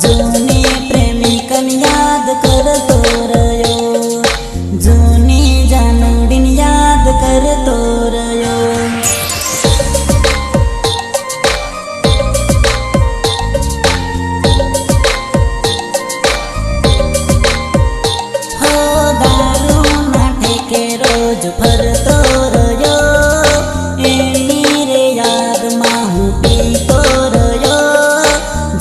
जूनी प्रेमिकन याद करतो रयो, जूनी जानोडीन याद करतो रयो। हो दारू ना ठेके रोज फरतो रयो, एनी रे याद में हूँ पीतो रयो,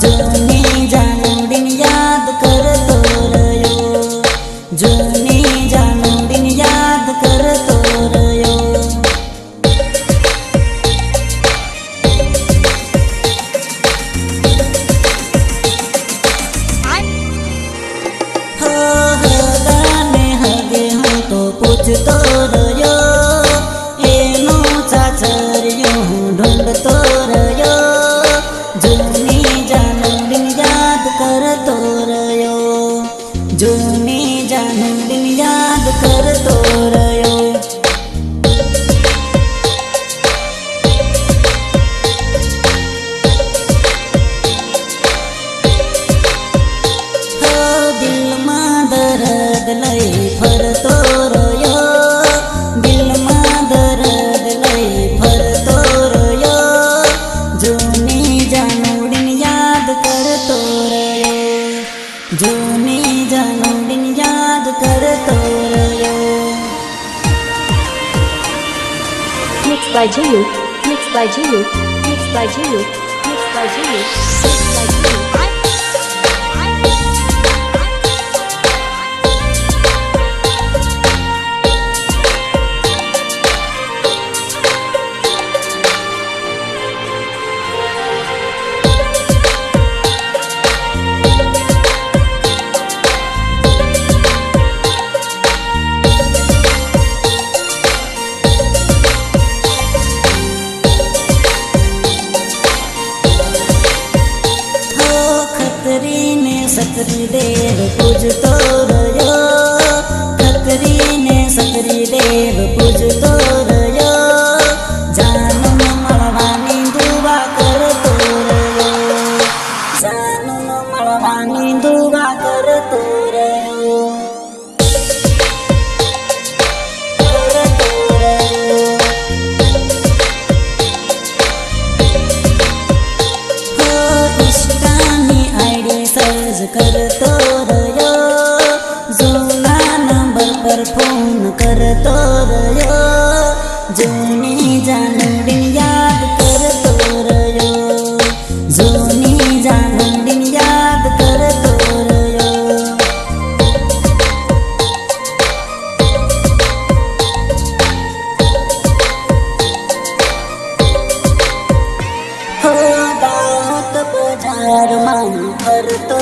जूनी जानोडीन याद करतो रयो, जूनी जानोडीन याद करतो रयो। हो गाने हगे हूँ तो पूछतो रयो, एनो चाचरियो हूँ ढूंढतो रयो, जूनी जानोडीन याद करतो रयो, जूनी जानोडीन याद करतो रयो। हो दिल में दर्द लई फरतो रयो, दिल में दर्द लई फरतो रयो, जूनी जानोडीन याद करतो रयो, जूनी जानोडीन याद करतो रयो। Mixed by Julu, mixed by Julu, mixed by Julu, mixed by Julu, mixed by Julu. हो खतरी ने सकरी देव पूजतो रयो, खतरी ने सकरी देव पूजतो रयो, जानू मळवानी दुवा करतो रयो, जानू मळवानी दुवा करतो रयो, करतो रयो। हो इष्टानी आईडी सर्च करतो रयो, जुना नंबर पर फोन करतो रयो, जूनी जानोडीन याद करतो रयो, जूनी जानोडीन याद करतो रयो। हो दात बाजार में फरतो